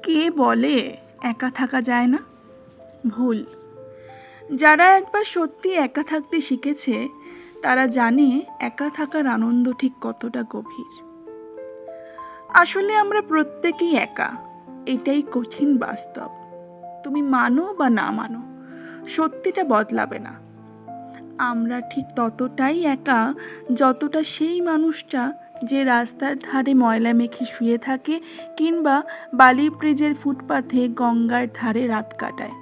কে বলে একা থাকা যায় না? ভুল। যারা একবার সত্যি একা থাকতে শিখেছে তারা জানে একা থাকার আনন্দ ঠিক কতটা গভীর। আসলে আমরা প্রত্যেকেই একা, এটাই কঠিন বাস্তব। তুমি মানো বা না মানো, সত্যিটা বদলাবে না। আমরা ঠিক ততটাই একা যতটা সেই মানুষটা যে রাস্তার ধারে ময়লা মেখে শুয়ে থাকে কিংবা বালি ব্রিজের ফুটপাথে গঙ্গার ধারে রাত কাটায়।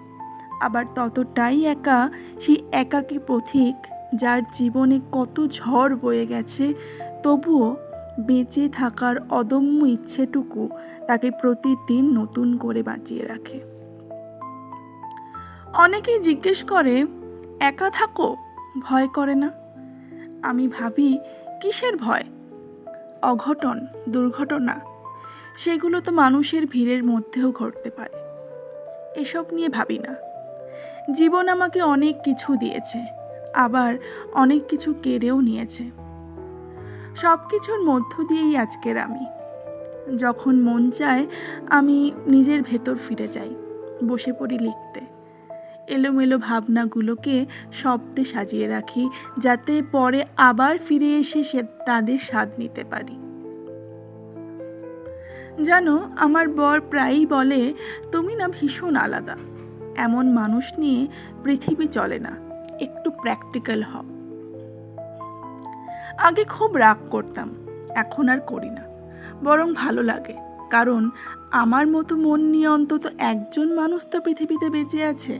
আবার ততটাই একা সেই একাকী পথিক যার জীবনে কত ঝড় বয়ে গেছে, তবুও বেঁচে থাকার অদম্য ইচ্ছেটুকু তাকে প্রতিদিন নতুন করে বাঁচিয়ে রাখে। অনেকেই জিজ্ঞেস করে, একা থাকো, ভয় করে না? আমি ভাবি, কিসের ভয়? অঘটন, দুর্ঘটনা, সেগুলো তো মানুষের ভিড়ের মধ্যেও ঘটতে পারে। এসব নিয়ে ভাবি না। জীবন আমাকে অনেক কিছু দিয়েছে, আবার অনেক কিছু কেড়েও নিয়েছে। সব কিছুর মধ্য দিয়েই আজকের আমি। যখন মন চায় আমি নিজের ভেতর ফিরে যাই, বসে পড়ি লিখতে। এলোমেলো ভাবনাগুলোকে শব্দে সাজিয়ে রাখি, যাতে পরে আবার ফিরে এসে তাদের স্বাদ নিতে পারি। জানো, আমার বর প্রায়ই বলে, তুমি না ভীষণ আলাদা। এমন মানুষ নিয়ে পৃথিবী চলে না, একটু প্র্যাকটিক্যাল হও। আগে খুব রাগ করতাম, এখন আর করি না, বরং ভালো লাগে। কারণ আমার মতো মন নিয়ে অন্তত একজন মানুষ তো পৃথিবীতে বেঁচে আছে।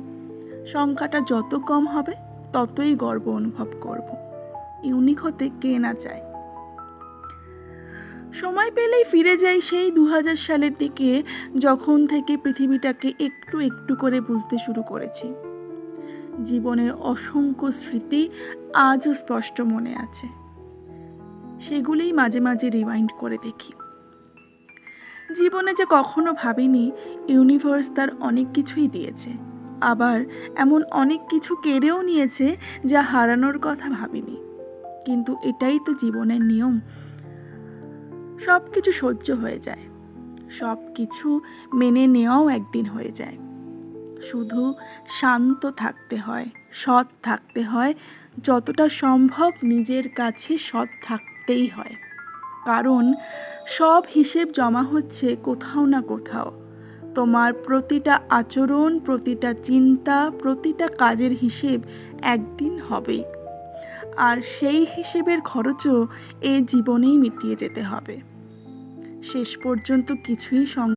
সংখ্যাটা যত কম হবে ততই গর্ব অনুভব করব। ইউনিক হতে কে না চায়? সময় পেলেই ফিরে যাই সেই 2000 সালের দিকে, যখন থেকে পৃথিবীটাকে একটু একটু করে বুঝতে শুরু করেছি। জীবনের অসংখ্য স্মৃতি আজও স্পষ্ট মনে আছে, সেগুলোই মাঝে মাঝে রিমাইন্ড করে দেখি। জীবনে যে কখনো ভাবিনি ইউনিভার্স তার অনেক কিছুই দিয়েছে, আবার এমন অনেক কিছু কেড়েও নিয়েছে যা হারানোর কথা ভাবিনি। কিন্তু এটাই তো জীবনের নিয়ম। সব কিছু সহ্য হয়ে যায়, সব কিছু মেনে নেওয়াও একদিন হয়ে যায়। শুধু শান্ত থাকতে হয়, সৎ থাকতে হয়, যতটা সম্ভব নিজের কাছে সৎ থাকতেই হয়। কারণ সব হিসেব জমা হচ্ছে কোথাও না কোথাও। তোমার প্রতিটা আচরণ, প্রতিটা চিন্তা, প্রতিটা কাজের হিসেব একদিন হবেই। আর সেই হিসেবের খরচও এ জীবনেই মিটিয়ে যেতে হবে। শেষ পর্যন্ত কিছুই